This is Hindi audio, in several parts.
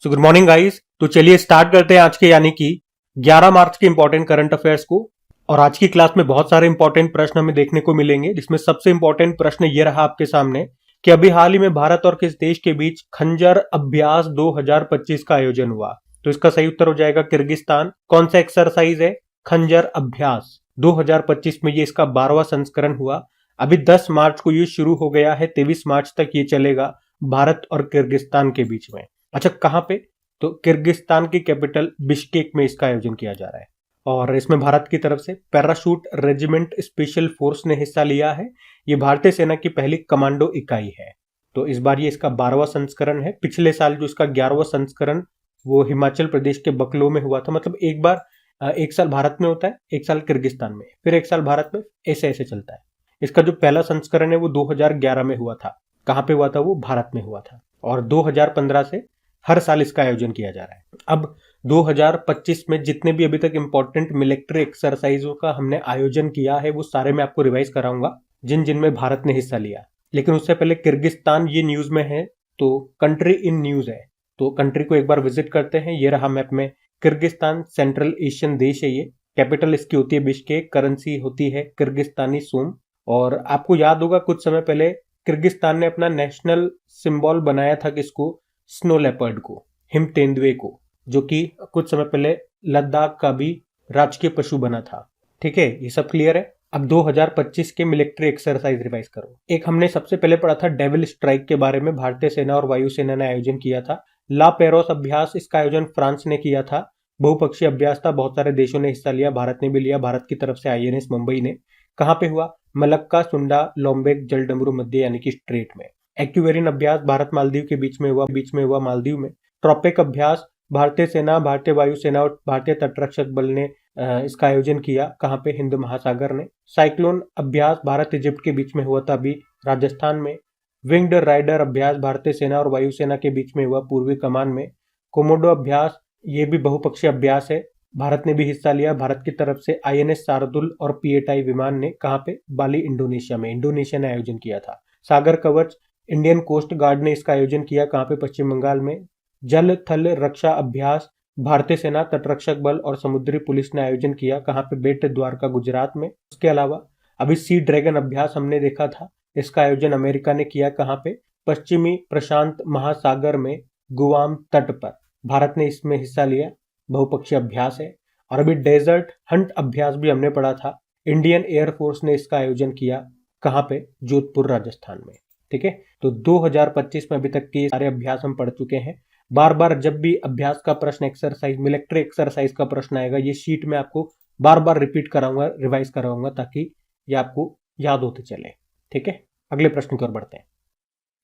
So good morning guys. तो चलिए स्टार्ट करते हैं आज के यानी कि 11 मार्च के इंपॉर्टेंट करंट अफेयर्स को। और आज की क्लास में बहुत सारे इंपॉर्टेंट प्रश्न हमें देखने को मिलेंगे, जिसमें सबसे इंपॉर्टेंट प्रश्न ये रहा आपके सामने कि अभी हाल ही में भारत और किस देश के बीच खंजर अभ्यास 2025 का आयोजन हुआ। तो इसका सही उत्तर हो जाएगा किर्गिस्तान। कौन सा एक्सरसाइज है? खंजर अभ्यास 2025 में ये इसका 12वां संस्करण हुआ। अभी 10 मार्च को ये शुरू हो गया है, 23 मार्च तक ये चलेगा भारत और किर्गिस्तान के बीच में। अच्छा, कहां पे? तो किर्गिस्तान की कैपिटल बिश्केक में इसका आयोजन किया जा रहा है। और इसमें भारत की तरफ से पैराशूट रेजिमेंट स्पेशल फोर्स ने हिस्सा लिया है। ये भारतीय सेना की पहली कमांडो इकाई है। तो इस बार ये इसका 12वां संस्करण है। पिछले साल जो इसका 11वां संस्करण वो हिमाचल प्रदेश के बकलो में हुआ था। मतलब एक बार एक साल भारत में होता है, एक साल किर्गिस्तान में, फिर एक साल भारत में, ऐसे ऐसे चलता है। इसका जो पहला संस्करण है वो 2011 में हुआ था। कहां पे हुआ था? वो भारत में हुआ था। और 2015 से हर साल इसका आयोजन किया जा रहा है। अब 2025 में जितने भी अभी तक इंपॉर्टेंट मिलिट्री एक्सरसाइजों का हमने आयोजन किया है वो सारे मैं आपको रिवाइज कराऊंगा, जिन जिनमें भारत ने हिस्सा लिया। लेकिन उससे पहले किर्गिस्तान ये न्यूज में है, तो कंट्री इन न्यूज है, तो कंट्री को एक बार विजिट करते हैं। ये रहा मैप में किर्गिस्तान। सेंट्रल एशियन देश है ये। कैपिटल इसकी होती है बिश्केक, करेंसी होती है किर्गिस्तानी सूम। और आपको याद होगा कुछ समय पहले किर्गिस्तान ने अपना नेशनल सिंबल बनाया था किसको? स्नो लेपर्ड को, हिम तेंदुए को, जो कि कुछ समय पहले लद्दाख का भी राजकीय पशु बना था। ठीक है, ये सब क्लियर है। अब 2025 के मिलिट्री एक्सरसाइज रिवाइज करो। एक हमने सबसे पहले पढ़ा था डेविल स्ट्राइक के बारे में, भारतीय सेना और वायुसेना ने आयोजन किया था। ला पेरोस अभ्यास, इसका आयोजन फ्रांस ने किया था। बहुपक्षीय अभ्यास था, बहुत सारे देशों ने हिस्सा लिया, भारत ने भी लिया। भारत की तरफ से आईएनएस मुंबई ने। कहां पे हुआ? मलक्का सुंडा लोम्बेक जलडमरू मध्य यानी कि स्ट्रेट में। एक्यूवेरिन अभ्यास भारत मालदीव के बीच में हुआ मालदीव में। ट्रॉपिक अभ्यास भारतीय सेना, भारतीय वायुसेना और भारतीय तटरक्षक बल ने इसका आयोजन किया। कहां पे? हिंद महासागर ने। साइक्लोन अभ्यास भारत इजिप्ट के बीच में हुआ था अभी राजस्थान में। विंग्ड राइडर अभ्यास भारतीय सेना और वायुसेना के बीच में हुआ पूर्वी कमान में। कोमोडो अभ्यास, ये भी बहुपक्षीय अभ्यास है, भारत ने भी हिस्सा लिया। भारत की तरफ से आईएनएस शार्दुल और पीएटाई विमान ने। कहां पे? बाली इंडोनेशिया में, इंडोनेशिया ने आयोजन किया था। सागर कवच, इंडियन कोस्ट गार्ड ने इसका आयोजन किया। कहां पे? पश्चिम बंगाल में। जल थल रक्षा अभ्यास भारतीय सेना, तटरक्षक बल और समुद्री पुलिस ने आयोजन किया। कहां पे? बेट द्वारका गुजरात में। उसके अलावा अभी सी ड्रैगन अभ्यास हमने देखा था, इसका आयोजन अमेरिका ने किया। कहां पे? पश्चिमी प्रशांत महासागर में, गुआम तट पर। भारत ने इसमें हिस्सा लिया, बहुपक्षीय अभ्यास है। और अभी डेजर्ट हंट अभ्यास भी हमने पढ़ा था, इंडियन एयरफोर्स ने इसका आयोजन किया। कहां पे? जोधपुर राजस्थान में। ठीक है, तो 2025 में अभी तक के सारे अभ्यास हम पढ़ चुके हैं। बार बार जब भी अभ्यास का प्रश्न, एक्सरसाइज, मिलिट्री एक्सरसाइज का प्रश्न आएगा, ये शीट में आपको बार बार रिपीट कराऊंगा, रिवाइज कराऊंगा, ताकि ये आपको याद होते चले। ठीक है, अगले प्रश्न की ओर बढ़ते हैं।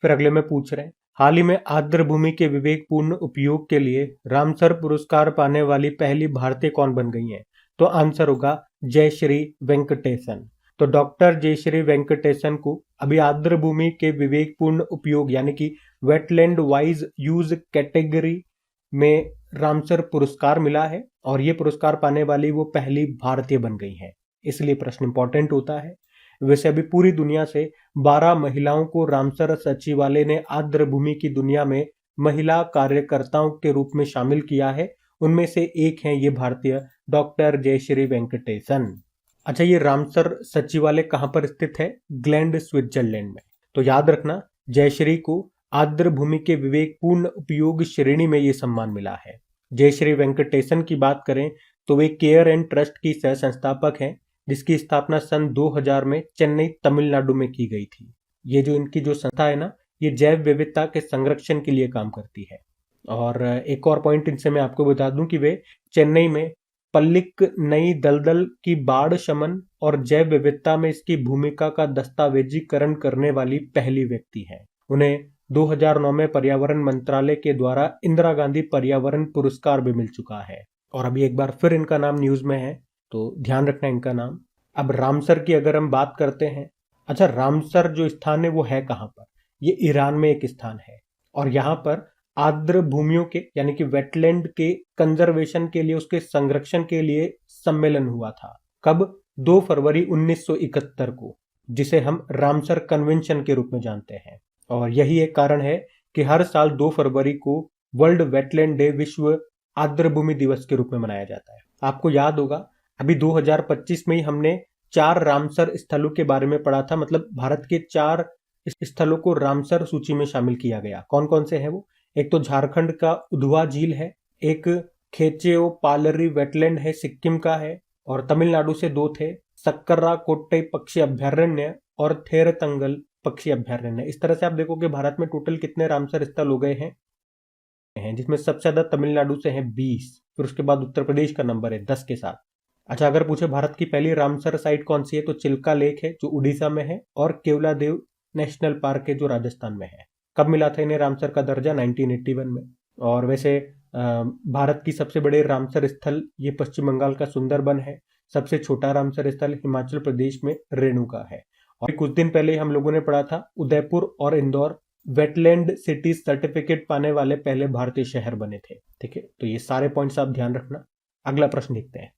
फिर अगले में पूछ रहे हैं, हाल ही में आर्द्र भूमि के विवेकपूर्ण उपयोग के लिए रामसर पुरस्कार पाने वाली पहली भारतीय कौन बन गई है? तो आंसर होगा जयश्री वेंकटेशन। तो डॉक्टर जयश्री वेंकटेशन को अभी आर्द्र भूमि के विवेकपूर्ण उपयोग यानी कि वेटलैंड वाइज यूज कैटेगरी में रामसर पुरस्कार मिला है। और ये पुरस्कार पाने वाली वो पहली भारतीय बन गई है, इसलिए प्रश्न इंपॉर्टेंट होता है। वैसे अभी पूरी दुनिया से 12 महिलाओं को रामसर सचिवालय ने आर्द्र भूमि की दुनिया में महिला कार्यकर्ताओं के रूप में शामिल किया है। उनमें से एक है ये भारतीय डॉक्टर जयश्री वेंकटेशन। अच्छा, ये रामसर सचिवालय कहां पर स्थित है? ग्लैंड, स्विट्जरलैंड में। तो याद रखना, जयश्री को आर्द्र भूमि के विवेकपूर्ण उपयोग श्रेणी में ये सम्मान मिला है। जयश्री वेंकटेशन की बात करें तो वे केयर एंड ट्रस्ट की सह संस्थापक हैं, जिसकी स्थापना सन 2000 में चेन्नई, तमिलनाडु में की गई थी। ये जो इनकी जो संस्था है ना, ये जैव विविधता के संरक्षण के लिए काम करती है। और एक और पॉइंट इनसे मैं आपको बता दूं कि वे चेन्नई में पल्लिक नई दलदल की बाढ़ शमन और जैव विविधता में इसकी भूमिका का दस्तावेजीकरण करने वाली पहली व्यक्ति है। उन्हें 2009 में पर्यावरण मंत्रालय के द्वारा इंदिरा गांधी पर्यावरण पुरस्कार भी मिल चुका है। और अभी एक बार फिर इनका नाम न्यूज में है, तो ध्यान रखना इनका नाम। अब रामसर की अगर हम बात करते हैं, अच्छा, रामसर जो स्थान है वो है कहां पर? ये ईरान में एक स्थान है। और यहाँ पर आर्द्र भूमियों के यानी कि वेटलैंड के कंजर्वेशन के लिए, उसके संरक्षण के लिए सम्मेलन हुआ था। कब? 2 फरवरी 1971 को, जिसे हम रामसर कन्वेंशन के रूप में जानते हैं। और यही एक कारण है कि हर साल 2 फरवरी को वर्ल्ड वेटलैंड डे, विश्व आर्द्रभूमि दिवस के रूप में मनाया जाता है? आपको याद होगा अभी 2025 में ही हमने 4 रामसर स्थलों के बारे में पढ़ा था, मतलब भारत के 4 स्थलों को रामसर सूची में शामिल किया गया। कौन कौन से हैं वो? एक तो झारखंड का उधवा झील है, एक खेचेओ पालरी वेटलैंड है, सिक्किम का है, और तमिलनाडु से 2 थे, सक्करा कोट्टई पक्षी अभ्यारण्य और थेरतंगल पक्षी अभ्यारण्य। इस तरह से आप देखोगे भारत में टोटल कितने रामसर स्थल हो गए हैं, जिसमें सबसे ज्यादा तमिलनाडु से हैं 20, फिर उसके बाद उत्तर प्रदेश का नंबर है 10 के साथ। अच्छा, अगर पूछे भारत की पहली रामसर साइट कौन सी है, तो चिल्का लेक है जो उड़ीसा में है, और केवलादेव नेशनल पार्क है जो राजस्थान में है। कब मिला था इन्हें रामसर का दर्जा? 1981 में। और वैसे भारत की सबसे बड़े रामसर स्थल ये पश्चिम बंगाल का सुंदरबन है। सबसे छोटा रामसर स्थल हिमाचल प्रदेश में रेणुका है। और कुछ दिन पहले हम लोगों ने पढ़ा था उदयपुर और इंदौर वेटलैंड सिटीज सर्टिफिकेट पाने वाले पहले भारतीय शहर बने थे। ठीक है, तो ये सारे पॉइंट्स आप ध्यान रखना। अगला प्रश्न देखते हैं।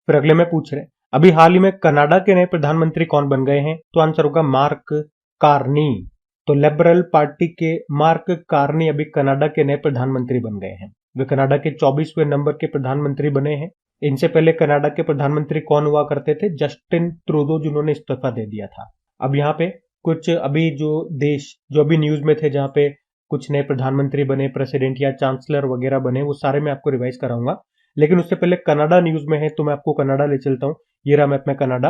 फिर अगले में पूछ रहे हैं अभी हाल ही में कनाडा के नए प्रधानमंत्री कौन बन गए हैं? तो आंसर होगा मार्क कार्नी। तो लिबरल पार्टी के मार्क कार्नी अभी कनाडा के नए प्रधानमंत्री बन गए हैं। वे कनाडा के 24वें नंबर के प्रधानमंत्री बने हैं। इनसे पहले कनाडा के प्रधानमंत्री कौन हुआ करते थे? जस्टिन ट्रूडो, जिन्होंने इस्तीफा दे दिया था। अब यहाँ पे कुछ अभी जो देश जो अभी न्यूज में थे जहां पे कुछ नए प्रधानमंत्री बने, प्रेसिडेंट या चांसलर वगैरह बने, वो सारे मैं आपको रिवाइज कराऊंगा। लेकिन उससे पहले कनाडा न्यूज में है तो मैं आपको कनाडा ले चलता हूँ। ये रहा मैप में कनाडा।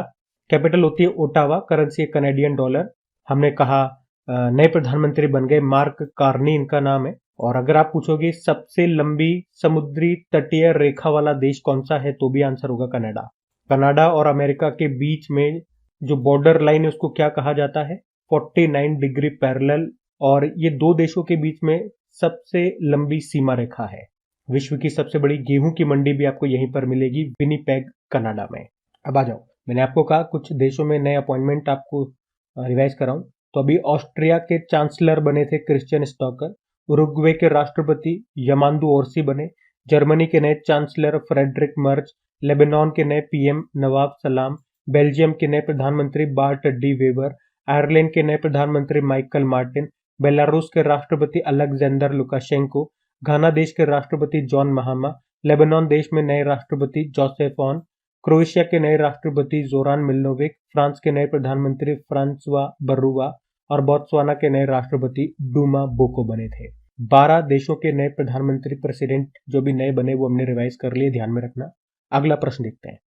कैपिटल होती है ओटावा, करेंसी है कनेडियन डॉलर। हमने कहा नए प्रधानमंत्री बन गए मार्क कार्नी, इनका नाम है। और अगर आप पूछोगे सबसे लंबी समुद्री तटीय रेखा वाला देश कौन सा है, तो भी आंसर होगा कनाडा। कनाडा और अमेरिका के बीच में जो बॉर्डर लाइन है उसको क्या कहा जाता है? 49 डिग्री पैरेलल। और ये 2 देशों के बीच में सबसे लंबी सीमा रेखा है। विश्व की सबसे बड़ी गेहूं की मंडी भी आपको यहीं पर मिलेगी, विनिपेग कनाडा में। अब आ जाओ, मैंने आपको कहा कुछ देशों में नए अपॉइंटमेंट आपको रिवाइज कराऊं। तो अभी ऑस्ट्रिया के चांसलर बने थे क्रिश्चियन स्टॉकर, उरुग्वे के राष्ट्रपति यमांदू ओरसी बने, जर्मनी के नए चांसलर फ्रेडरिक मर्च, लेबनान के नए पीएम नवाब सलाम, बेल्जियम के नए प्रधानमंत्री बार्ट डी वेबर, आयरलैंड के नए प्रधानमंत्री माइकल मार्टिन, बेलारूस के राष्ट्रपति अलेक्जेंडर लुकाशेंको, घाना देश के राष्ट्रपति जॉन महामा, लेबनान देश में नए राष्ट्रपति जोसेफ ऑन, क्रोएशिया के नए राष्ट्रपति जोरान मिलोनोविक, फ्रांस के नए प्रधानमंत्री फ्रांसवा बर्रुआ और बोत्सवाना के नए राष्ट्रपति डूमा बोको बने थे। 12 देशों के नए प्रधानमंत्री प्रेसिडेंट जो भी नए बने वो हमने रिवाइज कर लिए, ध्यान में रखना। अगला प्रश्न देखते हैं।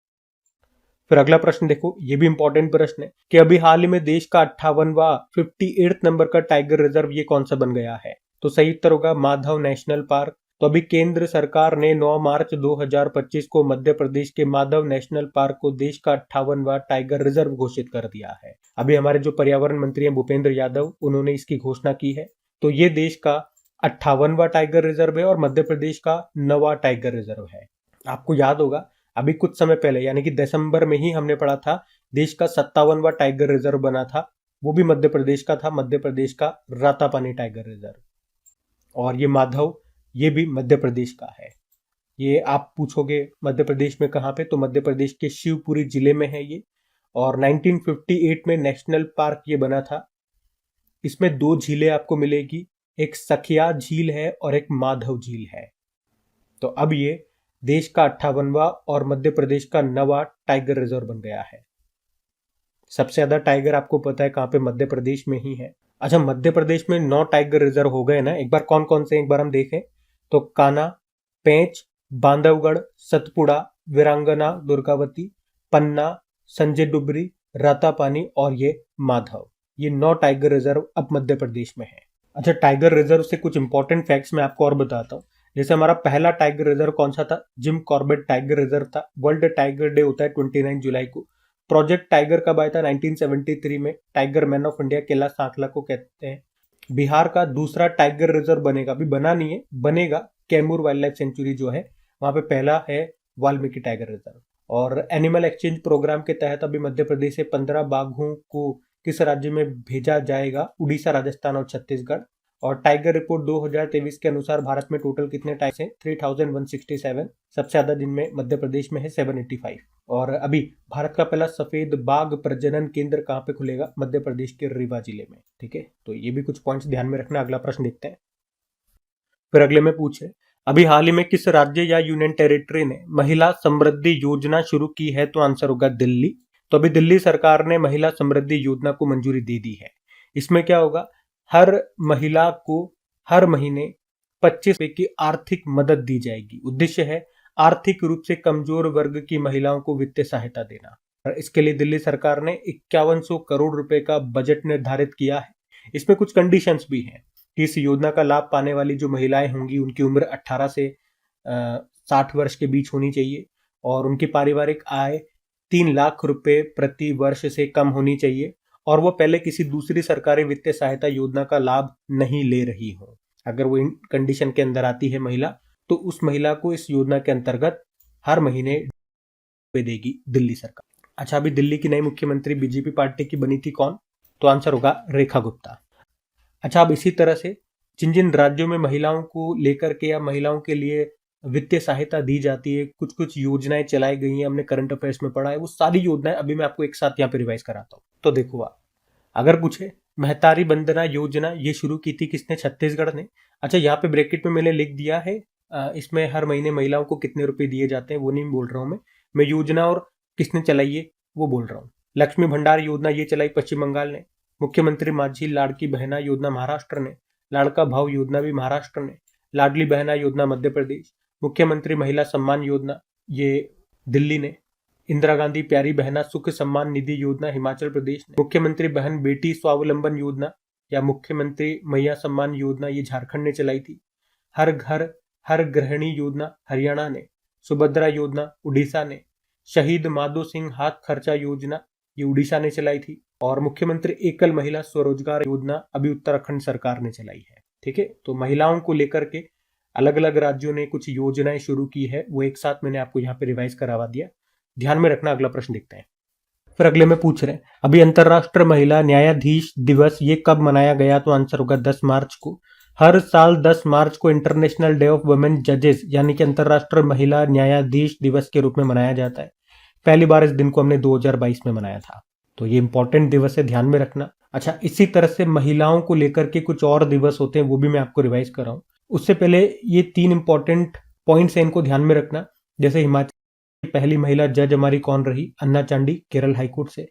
फिर अगला प्रश्न देखो, ये भी इंपॉर्टेंट प्रश्न है कि अभी हाल ही में देश का 58वां 58 नंबर का टाइगर रिजर्व ये कौन सा बन गया है? तो सही उत्तर होगा माधव नेशनल पार्क। तो अभी केंद्र सरकार ने 9 मार्च 2025 को मध्य प्रदेश के माधव नेशनल पार्क को देश का 58वां टाइगर रिजर्व घोषित कर दिया है। अभी हमारे जो पर्यावरण मंत्री हैं भूपेंद्र यादव, उन्होंने इसकी घोषणा की है। तो ये देश का 58वां टाइगर रिजर्व है और मध्य प्रदेश का 9वां टाइगर रिजर्व है। आपको याद होगा अभी कुछ समय पहले यानी कि दिसंबर में ही हमने पढ़ा था देश का 57वां टाइगर रिजर्व बना था, वो भी मध्य प्रदेश का था, मध्य प्रदेश का रातापानी टाइगर रिजर्व। और ये माधव, ये भी मध्य प्रदेश का है। ये आप पूछोगे मध्य प्रदेश में कहाँ पे, तो मध्य प्रदेश के शिवपुरी जिले में है ये। और 1958 में नेशनल पार्क ये बना था। इसमें 2 झीलें आपको मिलेगी, एक सखिया झील है और एक माधव झील है। तो अब ये देश का 58वां और मध्य प्रदेश का 9वां टाइगर रिजर्व बन गया है। सबसे ज्यादा टाइगर आपको पता है कहाँ पे? मध्य प्रदेश में ही है। अच्छा, मध्य प्रदेश में 9 टाइगर रिजर्व हो गए ना, एक बार कौन कौन से एक बार हम देखें तो कान्हा, पेंच, बांधवगढ़, सतपुड़ा, वीरांगना दुर्गावती, पन्ना, संजय डुबरी, रातापानी और ये माधव, ये 9 टाइगर रिजर्व अब मध्य प्रदेश में है। अच्छा, टाइगर रिजर्व से कुछ इंपॉर्टेंट फैक्ट्स मैं आपको और बताता हूँ। जैसे हमारा पहला टाइगर रिजर्व कौन सा था? जिम कॉर्बेट टाइगर रिजर्व था। वर्ल्ड टाइगर डे होता है 29 जुलाई को। प्रोजेक्ट टाइगर कब आया था? 1973 में। Tiger man of India Kailash सांकला को कहते हैं। बिहार का दूसरा टाइगर रिजर्व बनेगा, अभी बना नहीं है, बनेगा, कैमूर वाइल्ड लाइफ सेंचुरी जो है वहां पे पहला है वाल्मीकि टाइगर रिजर्व। और एनिमल एक्सचेंज प्रोग्राम के तहत अभी मध्य प्रदेश से 15 बाघों को किस राज्य में भेजा जाएगा? उड़ीसा, राजस्थान और छत्तीसगढ़। और टाइगर रिपोर्ट 2023 के अनुसार भारत में टोटल कितने टाइगर्स हैं? 3167। सबसे ज्यादा जिनमें मध्य प्रदेश में है 785। और अभी भारत का पहला सफेद बाघ प्रजनन केंद्र कहाँ पे खुलेगा? मध्य प्रदेश के रीवा जिले में। ठीक है, तो ये भी कुछ पॉइंट्स ध्यान में रखना। अगला प्रश्न देखते हैं। फिर अगले में पूछे अभी हाल ही में किस राज्य या यूनियन टेरिटरी ने महिला समृद्धि योजना शुरू की है? तो आंसर होगा दिल्ली। तो अभी दिल्ली सरकार ने महिला समृद्धि योजना को मंजूरी दे दी है। इसमें क्या होगा, हर महिला को हर महीने 25 रुपए की आर्थिक मदद दी जाएगी। उद्देश्य है आर्थिक रूप से कमजोर वर्ग की महिलाओं को वित्तीय सहायता देना। और इसके लिए दिल्ली सरकार ने 5100 करोड़ रुपए का बजट निर्धारित किया है। इसमें कुछ कंडीशंस भी हैं कि इस योजना का लाभ पाने वाली जो महिलाएं होंगी उनकी उम्र 18 से 60 वर्ष के बीच होनी चाहिए और उनकी पारिवारिक आय 3 लाख रुपए प्रति वर्ष से कम होनी चाहिए और वो पहले किसी दूसरी सरकारी वित्तीय सहायता योजना का लाभ नहीं ले रही हो। अगर वो इन कंडीशन के अंदर आती है महिला, तो उस महिला को इस योजना के अंतर्गत हर महीने देगी दिल्ली सरकार। अच्छा, अभी दिल्ली की नई मुख्यमंत्री बीजेपी पार्टी की बनी थी कौन? तो आंसर होगा रेखा गुप्ता। अच्छा, अब इसी तरह से जिन जिन राज्यों में महिलाओं को लेकर के या महिलाओं के लिए वित्तीय सहायता दी जाती है, कुछ कुछ योजनाएं चलाई गई हैं, हमने करंट अफेयर्स में पढ़ा है, वो सारी योजनाएं अभी मैं आपको एक साथ यहाँ पे रिवाइज कराता हूँ। तो देखो, अगर पूछे महतारी बंदना योजना ये शुरू की थी किसने? छत्तीसगढ़ ने। अच्छा, यहाँ पे ब्रैकेट में मैंने लिख दिया है इसमें हर महीने महिलाओं को कितने रुपए दिए जाते हैं वो नहीं बोल रहा हूँ मैं योजना और किसने चलाई है वो बोल रहा हूँ। लक्ष्मी भंडार योजना ये चलाई पश्चिम बंगाल ने। मुख्यमंत्री माझी लाड़की बहना योजना महाराष्ट्र ने। लाड़का भाव योजना भी महाराष्ट्र ने। लाडली बहना योजना मध्य प्रदेश। मुख्यमंत्री महिला सम्मान योजना ये दिल्ली ने। इंदिरा गांधी प्यारी बहना सुख सम्मान निधि योजना हिमाचल प्रदेश ने। मुख्यमंत्री बहन बेटी स्वावलंबन योजना या मुख्यमंत्री मैया सम्मान योजना ये झारखंड ने चलाई थी। हर घर हर गृहिणी योजना हरियाणा ने। सुभद्रा योजना उड़ीसा ने। शहीद माधो सिंह हाथ खर्चा योजना ये उड़ीसा ने चलाई थी। और मुख्यमंत्री एकल महिला स्वरोजगार योजना अभी उत्तराखंड सरकार ने चलाई है। ठीक है, तो महिलाओं को लेकर के अलग अलग राज्यों ने कुछ योजनाएं शुरू की है, वो एक साथ मैंने आपको यहाँ पे रिवाइज करवा दिया। ध्यान में रखना। अगला प्रश्न देखते हैं। फिर अगले में पूछ रहे हैं अभी अंतर्राष्ट्रीय महिला न्यायाधीश दिवस ये कब मनाया गया? तो आंसर होगा 10 मार्च को। हर साल 10 मार्च को इंटरनेशनल डे ऑफ वुमेन जजेस यानी कि अंतर्राष्ट्रीय महिला न्यायाधीश दिवस के रूप में मनाया जाता है। पहली बार इस दिन को हमने 2022 में मनाया था, तो ये इंपॉर्टेंट दिवस है, ध्यान में रखना। अच्छा, इसी तरह से महिलाओं को लेकर के कुछ और दिवस होते हैं, वो भी मैं आपको रिवाइज कर रहा हूँ। उससे पहले ये 3 इंपॉर्टेंट पॉइंट्स हैं, इनको ध्यान में रखना। जैसे हिमाचल की पहली महिला जज हमारी कौन रही? अन्ना चांडी, केरल हाईकोर्ट से।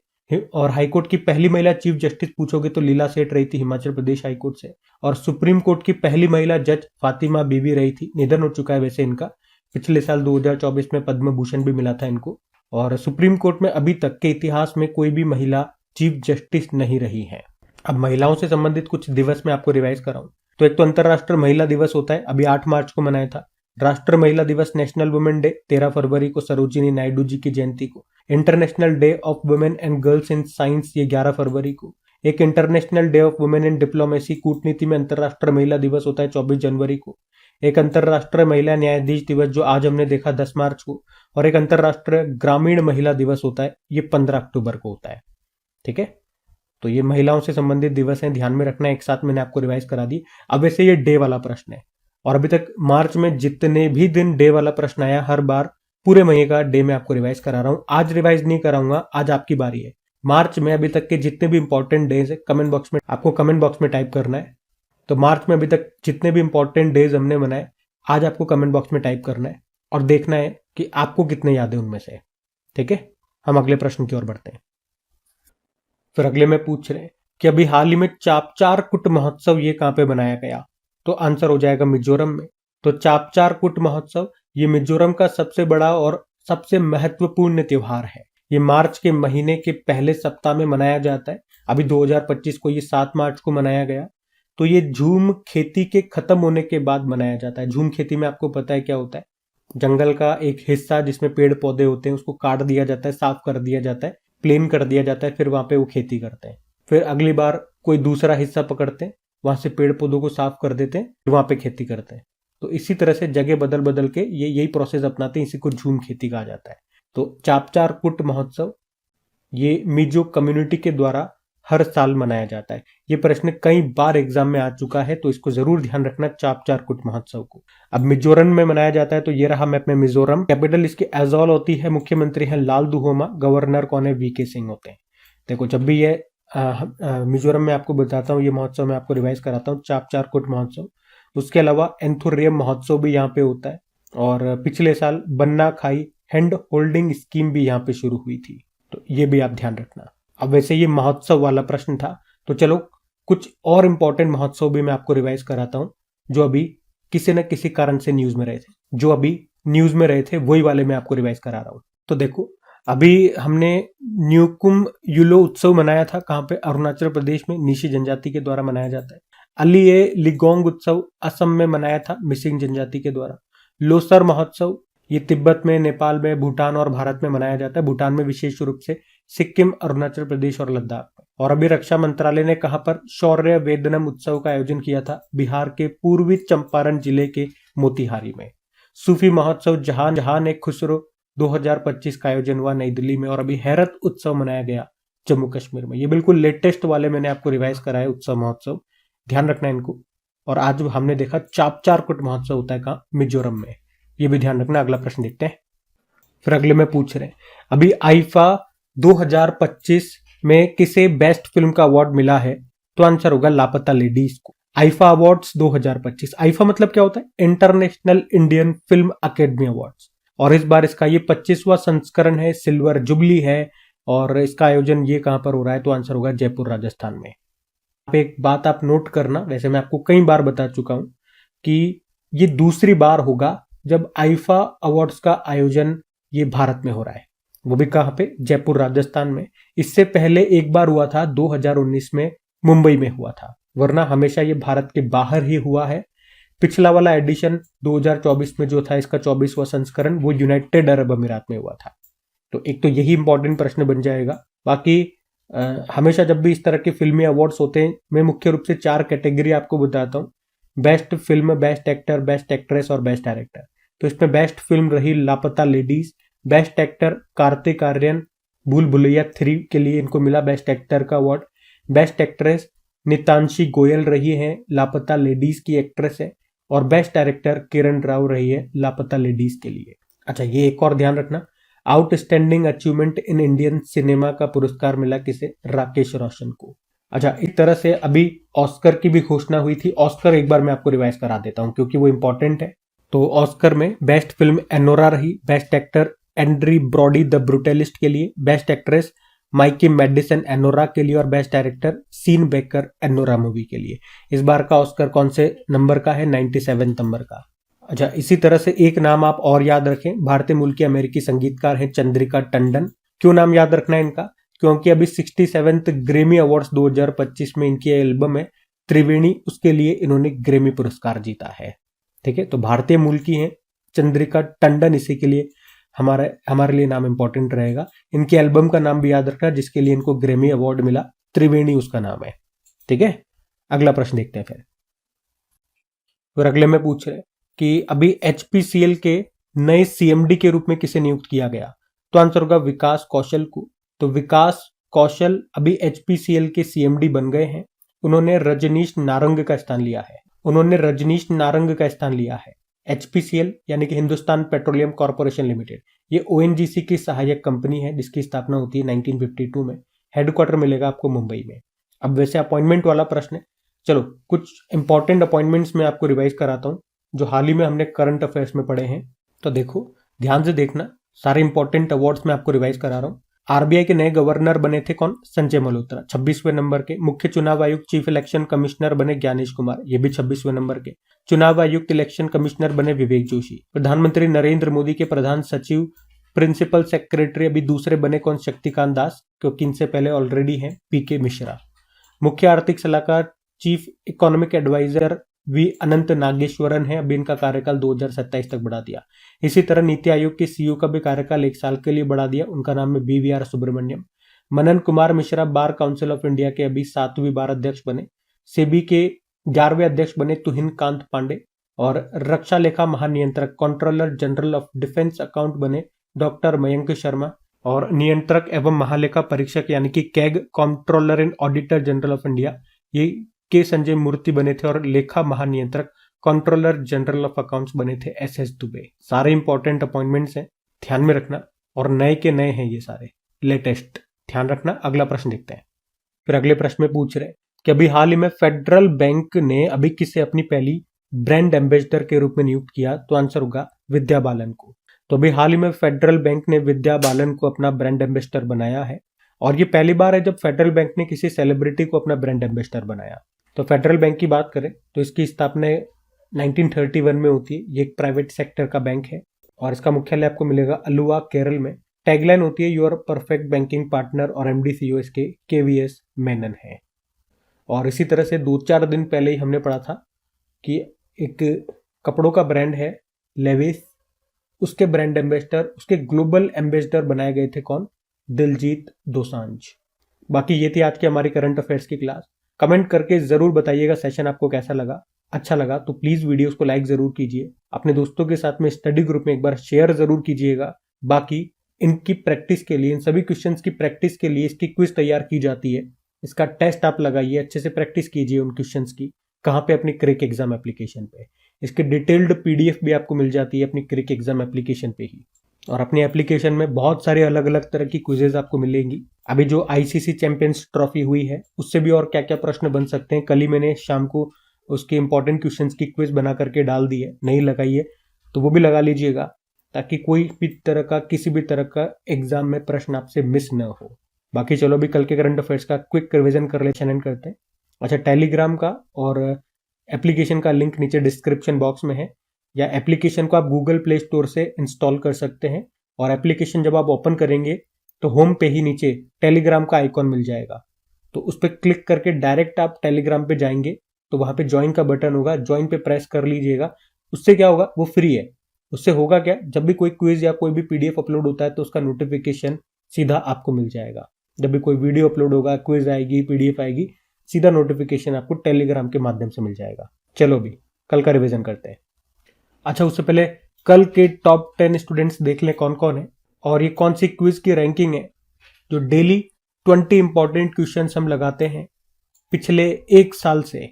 और हाईकोर्ट की पहली महिला चीफ जस्टिस पूछोगे तो लीला सेठ रही थी हिमाचल प्रदेश हाईकोर्ट से। और सुप्रीम कोर्ट की पहली महिला जज फातिमा बीबी रही थी। निधन हो चुका है वैसे इनका, पिछले साल 2024 में पद्म भूषण भी मिला था इनको। और सुप्रीम कोर्ट में अभी तक के इतिहास में कोई भी महिला चीफ जस्टिस नहीं रही है। अब महिलाओं से संबंधित कुछ दिवस मैं आपको रिवाइज कर रहा हूँ। तो एक तो अंतर्राष्ट्रीय महिला दिवस होता है, अभी 8 मार्च को मनाया था। राष्ट्रीय महिला दिवस नेशनल वुमेन डे 13 फरवरी को सरोजिनी नायडू जी की जयंती को। International day of women and girls in science ये 11 फरवरी को। एक international day of women in diplomacy कूटनीति में अंतर्राष्ट्रीय महिला दिवस होता है 24 जनवरी को। एक अंतर्राष्ट्रीय महिला न्यायाधीश दिवस जो आज हमने देखा 10 मार्च को। और एक अंतर्राष्ट्रीय ग्रामीण महिला दिवस होता है, ये 15 अक्टूबर को होता है। ठीक है, तो ये महिलाओं से संबंधित दिवस हैं, ध्यान में रखना। एक साथ मैंने आपको रिवाइज करा दी। अब वैसे ये डे वाला प्रश्न है और अभी तक मार्च में जितने भी दिन डे वाला प्रश्न आया हर बार पूरे महीने का डे मैं आपको रिवाइज करा रहा हूं। आज रिवाइज नहीं कराऊंगा, आज आपकी बारी है। मार्च में अभी तक के जितने भी इंपॉर्टेंट डेज है कमेंट बॉक्स में आपको कमेंट बॉक्स में टाइप करना है। तो मार्च में अभी तक जितने भी इंपॉर्टेंट डेज हमने बनाए आज आपको कमेंट बॉक्स में टाइप करना है और देखना है कि आपको कितने याद है उनमें से। ठीक है, हम अगले प्रश्न की ओर बढ़ते हैं। फिर अगले में पूछ रहे हैं कि अभी हाल ही में चापचार कुट महोत्सव ये कहाँ पे बनाया गया? तो आंसर हो जाएगा मिजोरम में। तो चापचार कुट महोत्सव ये मिजोरम का सबसे बड़ा और सबसे महत्वपूर्ण त्योहार है। ये मार्च के महीने के पहले सप्ताह में मनाया जाता है। अभी 2025 को ये 7 मार्च को मनाया गया। तो ये झूम खेती के खत्म होने के बाद मनाया जाता है। झूम खेती में आपको पता है क्या होता है? जंगल का एक हिस्सा जिसमें पेड़ पौधे होते हैं उसको काट दिया जाता है, साफ कर दिया जाता है, प्लेन कर दिया जाता है, फिर वहां पे वो खेती करते हैं। फिर अगली बार कोई दूसरा हिस्सा पकड़ते हैं, वहां से पेड़ पौधों को साफ कर देते हैं, फिर वहां पे खेती करते हैं। तो इसी तरह से जगह बदल बदल के ये यही प्रोसेस अपनाते हैं, इसी को झूम खेती कहा जाता है। तो चापचार कुट महोत्सव ये मिजो कम्युनिटी के द्वारा हर साल मनाया जाता है। ये प्रश्न कई बार एग्जाम में आ चुका है, तो इसको जरूर ध्यान रखना चापचार कुट महोत्सव को। अब मिजोरम में मनाया जाता है, तो ये रहा मैप में मिजोरम। कैपिटल इसकी एजोल होती है। मुख्यमंत्री है लाल दुहोमा। गवर्नर कौन है? वीके सिंह होते हैं। देखो, जब भी ये मिजोरम में आपको बताता हूँ ये महोत्सव मैं आपको रिवाइज कराता हूँ चापचार कुट महोत्सव, उसके अलावा एंथोरियम महोत्सव भी यहाँ पे होता है, और पिछले साल बन्ना खाई हैंड होल्डिंग स्कीम भी यहाँ पे शुरू हुई थी, तो ये भी आप ध्यान रखना। अब वैसे ये महोत्सव वाला प्रश्न था, तो चलो कुछ और इंपॉर्टेंट महोत्सव भी मैं आपको रिवाइज कराता हूँ जो अभी किसी न किसी कारण से न्यूज में रहे थे। जो अभी न्यूज में रहे थे वही वाले मैं आपको रिवाइज करा रहा हूँ। तो देखो, अभी हमने न्यूकुम युलो उत्सव मनाया था, कहाँ पे? अरुणाचल प्रदेश में नीशी जनजाति के द्वारा मनाया जाता है। अलिये लिगोंग उत्सव असम में मनाया था मिसिंग जनजाति के द्वारा। लोसर महोत्सव ये तिब्बत में, नेपाल में, भूटान और भारत में मनाया जाता है। भूटान में विशेष रूप से सिक्किम, अरुणाचल प्रदेश और लद्दाख में। और अभी रक्षा मंत्रालय ने कहां पर शौर्य वेदनम उत्सव का आयोजन किया था? बिहार के पूर्वी चंपारण जिले के मोतिहारी में। सूफी महोत्सव जहां ए खुसरो 2025 का आयोजन हुआ नई दिल्ली में। और अभी हैरत उत्सव मनाया गया जम्मू कश्मीर में। ये बिल्कुल लेटेस्ट वाले मैंने आपको रिवाइज कराए उत्सव महोत्सव, ध्यान रखना इनको। और आज हमने देखा चापचारकुट महोत्सव होता है कहाँ? मिजोरम में, ये भी ध्यान रखना। अगला प्रश्न देखते हैं। फिर अगले में पूछ रहे हैं, अभी आईफा 2025 में किसे बेस्ट फिल्म का अवार्ड मिला है? तो आंसर होगा लापता लेडीज को। आईफा अवार्ड्स 2025, आईफा मतलब क्या होता है? International Indian film academy awards. और इस बार इसका ये 25वां संस्करण है, सिल्वर जुबली है। और इसका आयोजन ये कहां पर हो रहा है? तो आंसर होगा जयपुर राजस्थान में। एक बात आप नोट करना, वैसे मैं आपको कई बार बता चुका हूं कि ये दूसरी बार होगा जब आईफा अवार्ड्स का आयोजन ये भारत में हो रहा है, वो भी कहां पे? जयपुर राजस्थान में। इससे पहले एक बार हुआ था 2019 में, मुंबई में हुआ था, वरना हमेशा ये भारत के बाहर ही हुआ है। पिछला वाला एडिशन 2024 में जो था, इसका 24वां संस्करण, वो यूनाइटेड अरब अमीरात में हुआ था। तो एक तो यही इंपॉर्टेंट प्रश्न बन जाएगा। बाकी हमेशा जब भी इस तरह के फिल्मी अवार्ड्स होते हैं, मैं मुख्य रूप से 4 कैटेगरी आपको बताता हूँ: best film, best actor, best actress और बेस्ट डायरेक्टर। तो इसमें बेस्ट फिल्म रही Laapataa ladies. Best actor Kartik Aaryan Bhool Bhulaiyaa 3 के लिए इनको मिला बेस्ट एक्टर का award. Best actress Nitanshi Goel रही है, लापता लेडीज की एक्ट्रेस है। और बेस्ट डायरेक्टर किरण राव रही है लापता लेडीज के लिए। अच्छा, ये एक और ध्यान रखना, outstanding achievement in Indian cinema का पुरस्कार मिला किसे? राकेश रोशन को। अच्छा, इस तरह से अभी ऑस्कर की भी घोषणा हुई थी। ऑस्कर एक बार मैं आपको रिवाइज करा देता हूं क्योंकि वो इंपॉर्टेंट है। तो ऑस्कर में बेस्ट फिल्म एनोरा रही, बेस्ट एक्टर एंड्री ब्रॉडी द ब्रूटलिस्ट के लिए, best actress Mikey Madison Anora के लिए, और best director Sean Baker Anora movie के लिए। इस बार का ऑस्कर कौन से नंबर का है? 97 नंबर का। अच्छा, इसी तरह से एक नाम आप और याद रखें, भारतीय मूल की अमेरिकी संगीतकार हैं चंद्रिका टंडन। क्यों नाम याद रखना है इनका? क्योंकि अभी 67th ग्रेमी अवार्ड्स 2025 में इनकी एल्बम है त्रिवेणी, उसके लिए इन्होंने ग्रेमी पुरस्कार जीता है। ठीक है, तो भारतीय मूल की हैं चंद्रिका टंडन, इसी के लिए हमारे लिए नाम इंपॉर्टेंट रहेगा। इनके एल्बम का नाम भी याद रखना जिसके लिए इनको ग्रेमी अवार्ड मिला, त्रिवेणी उसका नाम है। ठीक है, अगला प्रश्न देखते हैं। फिर अगले में पूछ रहे कि अभी एचपीसीएल के नए सीएमडी के रूप में किसे नियुक्त किया गया? तो आंसर होगा विकास कौशल को। तो विकास कौशल अभी एचपीसीएल के सीएमडी बन गए हैं। उन्होंने रजनीश नारंग का स्थान लिया है। एचपीसीएल यानी कि हिंदुस्तान पेट्रोलियम कॉर्पोरेशन लिमिटेड, ये ओएनजीसी की सहायक कंपनी है जिसकी स्थापना होती है 1952 में। हेडक्वार्टर मिलेगा आपको मुंबई में। अब वैसे अपॉइंटमेंट वाला प्रश्न है, चलो कुछ इंपॉर्टेंट अपॉइंटमेंट्स में आपको रिवाइज कराता हूं जो हाल ही में हमने करंट अफेयर्स में पढ़े हैं। तो देखो, ध्यान से देखना, सारे इंपॉर्टेंट अवार्ड्स में आपको रिवाइज करा रहा हूं। आरबीआई के नए गवर्नर बने थे कौन? संजय मल्होत्रा, 26वें नंबर के। मुख्य चुनाव आयुक्त चीफ इलेक्शन कमिश्नर बने ज्ञानेश कुमार, ये भी 26वें नंबर के। चुनाव आयुक्त इलेक्शन कमिश्नर बने विवेक जोशी। प्रधानमंत्री नरेंद्र मोदी के प्रधान सचिव प्रिंसिपल सेक्रेटरी अभी दूसरे बने कौन? शक्तिकांत दास, क्योंकि इनसे पहले ऑलरेडी हैं पीके मिश्रा। मुख्य आर्थिक सलाहकार चीफ इकोनॉमिक एडवाइजर वी अनंत नागेश्वरन है, अभी इनका कार्यकाल 2027 तक बढ़ा दिया। इसी तरह नीति आयोग के सीईओ का भी कार्यकाल 1 साल के लिए बढ़ा दिया, उनका नाम है BVR Subrahmanyam. Manan Kumar Mishra bar council of India के अभी 7वीं बार अध्यक्ष बने। सेबी के 11वें अध्यक्ष बने तुहिन कांत पांडे। और रक्षा लेखा महानियंत्रक controller general of defence account बने डॉक्टर मयंक शर्मा। और नियंत्रक एवं महालेखा परीक्षक यानी कि CAG controller and auditor general of India, ये के संजय मूर्ति बने थे। और लेखा महानियंत्रक कंट्रोलर जनरल ऑफ अकाउंट्स बने थे एसएस दुबे। सारे इंपॉर्टेंट अपॉइंटमेंट्स हैं, ध्यान में रखना, और नए के नए हैं ये सारे, लेटेस्ट, ध्यान रखना। अगला प्रश्न देखते हैं। फिर अगले प्रश्न में पूछ रहे कि अभी हाल ही में फेडरल बैंक ने अभी किसे अपनी पहली ब्रांड एम्बेसडर के रूप में नियुक्त किया? तो आंसर होगा विद्या बालन को। तो अभी हाल ही में फेडरल बैंक ने विद्या बालन को अपना ब्रांड एम्बेसडर बनाया है और ये पहली बार है जब फेडरल बैंक ने किसी सेलिब्रिटी को अपना ब्रांड एम्बेसडर बनाया। तो फेडरल बैंक की बात करें तो इसकी स्थापना 1931 में होती है। ये एक प्राइवेट सेक्टर का बैंक है और इसका मुख्यालय आपको मिलेगा अलुवा, केरल में। टैगलाइन होती है योर परफेक्ट बैंकिंग पार्टनर और एमडी सीईओ इसके केवीएस मेनन है। और इसी तरह से 2-4 दिन पहले ही हमने पढ़ा था कि एक कपड़ों का ब्रांड है लेविस, उसके ब्रांड एम्बेसडर, उसके ग्लोबल एम्बेसडर बनाए गए थे कौन? दिलजीत दोसांझ। बाकी ये थी आज की हमारी करंट अफेयर्स की क्लास। कमेंट करके जरूर बताइएगा सेशन आपको कैसा लगा। अच्छा लगा तो प्लीज वीडियोस को लाइक जरूर कीजिए, अपने दोस्तों के साथ में स्टडी ग्रुप में एक बार शेयर जरूर कीजिएगा। बाकी इनकी प्रैक्टिस के लिए, इन सभी क्वेश्चंस की प्रैक्टिस के लिए इसकी क्विज तैयार की जाती है। इसका टेस्ट आप लगाइए, अच्छे से प्रैक्टिस कीजिए उन क्वेश्चंस की। कहाँ पे? अपनी क्रिक एग्जाम एप्लीकेशन पे। इसकी डिटेल्ड पीडीएफ भी आपको मिल जाती है अपनी क्रिक एग्जाम एप्लीकेशन पे ही। और अपनी एप्लीकेशन में बहुत सारे अलग अलग तरह की क्विजेज आपको मिलेंगी। अभी जो आईसीसी चैंपियंस ट्रॉफी हुई है उससे भी और क्या क्या प्रश्न बन सकते हैं, कल ही मैंने शाम को उसके इंपॉर्टेंट क्वेश्चंस की क्विज बना करके डाल दी है, नहीं लगाई है तो वो भी लगा लीजिएगा, ताकि कोई भी तरह का, किसी भी तरह का एग्जाम में प्रश्न आपसे मिस न हो। बाकी चलो अभी कल के करंट अफेयर्स का क्विक रिवीजन कर ले, चैनल करते हैं। अच्छा, टेलीग्राम का और एप्लीकेशन का लिंक नीचे डिस्क्रिप्शन बॉक्स में है, या एप्लीकेशन को आप गूगल प्ले स्टोर से इंस्टॉल कर सकते हैं। और एप्लीकेशन जब आप ओपन करेंगे तो होम पे ही नीचे टेलीग्राम का आइकॉन मिल जाएगा, तो उस पर क्लिक करके डायरेक्ट आप टेलीग्राम पे जाएंगे तो वहां पे ज्वाइन का बटन होगा, ज्वाइन पे प्रेस कर लीजिएगा। उससे क्या होगा, वो फ्री है। उससे होगा क्या, जब भी कोई क्विज या कोई भी पीडीएफ अपलोड होता है तो उसका नोटिफिकेशन सीधा आपको मिल जाएगा। जब भी कोई वीडियो अपलोड होगा, क्विज आएगी, पीडीएफ आएगी, सीधा नोटिफिकेशन आपको टेलीग्राम के माध्यम से मिल जाएगा। चलो भी कल का रिवीजन करते हैं। अच्छा, उससे पहले कल के टॉप 10 स्टूडेंट्स देख लें कौन कौन है और ये कौन सी क्विज की रैंकिंग है। जो डेली 20 इंपॉर्टेंट क्वेश्चन हम लगाते हैं पिछले 1 साल से,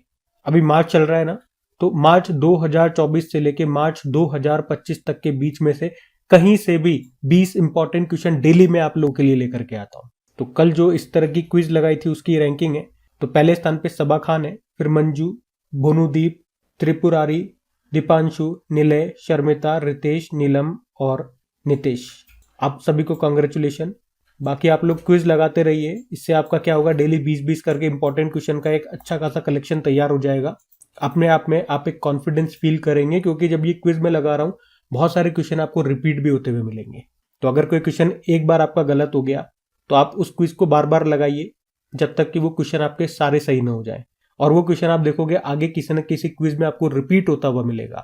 अभी मार्च चल रहा है ना, तो मार्च 2024 से लेके मार्च 2025 तक के बीच में से कहीं से भी 20 इंपॉर्टेंट क्वेश्चन डेली मैं आप लोगों के लिए लेकर के आता हूं। तो कल जो इस तरह की क्विज लगाई थी उसकी रैंकिंग है। तो पहले स्थान पे सबा खान है, फिर मंजू, भोनुदीप, त्रिपुरारी, दीपांशु, निलय, शर्मिता, रितेश, नीलम और नितेश। आप सभी को कांग्रेचुलेशन। बाकी आप लोग क्विज लगाते रहिए, इससे आपका क्या होगा, डेली 20-20 करके इंपॉर्टेंट क्वेश्चन का एक अच्छा खासा कलेक्शन तैयार हो जाएगा। अपने आप में आप एक कॉन्फिडेंस फील करेंगे, क्योंकि जब ये क्विज में लगा रहा हूं बहुत सारे क्वेश्चन आपको रिपीट भी होते हुए मिलेंगे। तो अगर कोई क्वेश्चन एक बार आपका गलत हो गया तो आप उस क्विज को बार बार लगाइए जब तक कि वो क्वेश्चन आपके सारे सही ना हो जाए। और वो क्वेश्चन आप देखोगे आगे किसी न किसी क्विज में आपको रिपीट होता हुआ मिलेगा,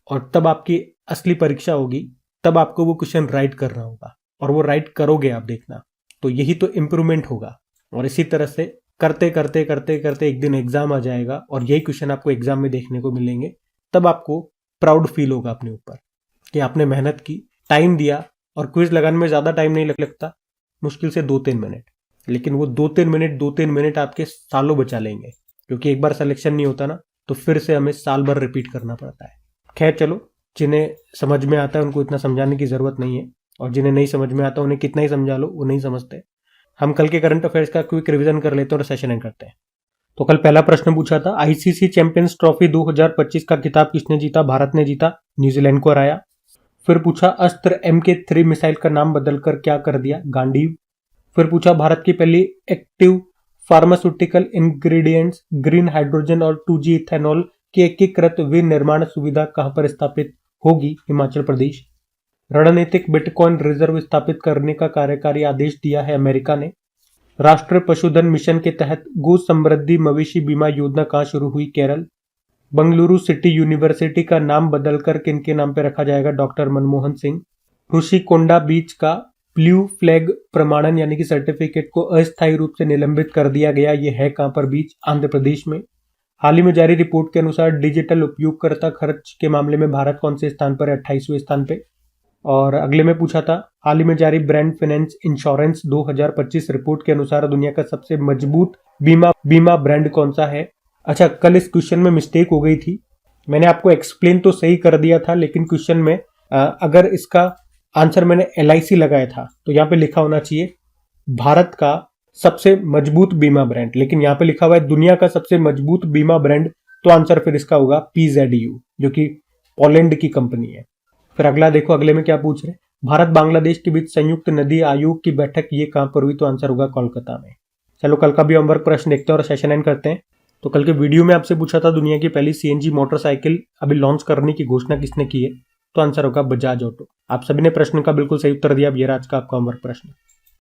और तब आपकी असली परीक्षा होगी, तब आपको वो क्वेश्चन राइट करना होगा और वो राइट करोगे आप, देखना। तो यही तो इम्प्रूवमेंट होगा। और इसी तरह से करते करते करते करते एक दिन एग्जाम आ जाएगा और यही क्वेश्चन आपको एग्जाम में देखने को मिलेंगे। तब आपको प्राउड फील होगा अपने ऊपर कि आपने मेहनत की, टाइम दिया। और क्विज लगाने में ज्यादा टाइम नहीं लगता, मुश्किल से 2-3 मिनट, लेकिन वो 2-3 मिनट आपके सालों बचा लेंगे, क्योंकि एक बार सिलेक्शन नहीं होता ना तो फिर से हमें साल भर रिपीट करना पड़ता है। खैर चलो, जिन्हें समझ में आता है उनको इतना समझाने की जरूरत नहीं है, और जिन्हें नहीं समझ में आता उन्हें कितना ही समझा लो वो नहीं समझते। हम कल के करंट अफेयर्स का क्विक रिवीजन कर लेते हैं और सेशन एंड करते हैं। तो कल पहला प्रश्न पूछा था, आईसीसी चैंपियंस ट्रॉफी 2025 का खिताब किसने जीता? भारत ने जीता, न्यूजीलैंड को हराया। फिर पूछा, अस्त्र MK3 मिसाइल का नाम बदलकर क्या कर दिया? गांडीव। फिर पूछा, भारत की पहली active pharmaceutical ingredients green hydrogen और 2G इथेनॉल की एकीकृत विनिर्माण सुविधा कहां पर स्थापित होगी? हिमाचल प्रदेश। रणनीतिक बिटकॉइन रिजर्व स्थापित करने का कार्यकारी आदेश दिया है अमेरिका ने। राष्ट्रीय पशुधन मिशन के तहत गो समृद्धि मवेशी बीमा योजना कहां शुरू हुई? केरल। बंगलुरु सिटी यूनिवर्सिटी का नाम बदलकर किनके नाम पर रखा जाएगा? डॉक्टर मनमोहन सिंह। ऋषिकोंडा बीच का ब्लू फ्लैग प्रमाणन यानी कि सर्टिफिकेट को अस्थायी रूप से निलंबित कर दिया गया, ये है कहां पर बीच? आंध्र प्रदेश में। हाल ही में जारी रिपोर्ट के अनुसार डिजिटल उपयोगकर्ता खर्च के मामले में भारत कौन से स्थान पर है? 28वें स्थान पे। और अगले में पूछा था, हाल ही में जारी ब्रांड फाइनेंस इंश्योरेंस 2025 रिपोर्ट के अनुसार दुनिया का सबसे मजबूत बीमा ब्रांड कौन सा है? अच्छा, कल इस क्वेश्चन में मिस्टेक हो गई थी, मैंने आपको एक्सप्लेन तो सही कर दिया था, लेकिन क्वेश्चन में अगर इसका आंसर मैंने LIC लगाया था तो यहाँ पे लिखा होना चाहिए भारत का सबसे मजबूत बीमा ब्रांड, लेकिन यहाँ पे लिखा हुआ है दुनिया का सबसे मजबूत बीमा ब्रांड तो आंसर फिर इसका होगा PZU, जो कि पोलैंड की कंपनी है। फिर अगला देखो, अगले में क्या पूछ रहे हैं, भारत बांग्लादेश के बीच संयुक्त नदी आयोग की बैठक ये कहां पर हुई, तो आंसर होगा कोलकाता में। चलो कल का भी होमवर्क प्रश्न देखते हैं और सेशन एंड करते हैं। तो कल के वीडियो में आपसे पूछा था दुनिया की पहली CNG मोटरसाइकिल अभी लॉन्च करने की घोषणा किसने की है, तो आंसर होगा बजाज ऑटो। आप सभी ने प्रश्न का बिल्कुल सही उत्तर दिया। अब ये रहा आज का आपका होमवर्क प्रश्न।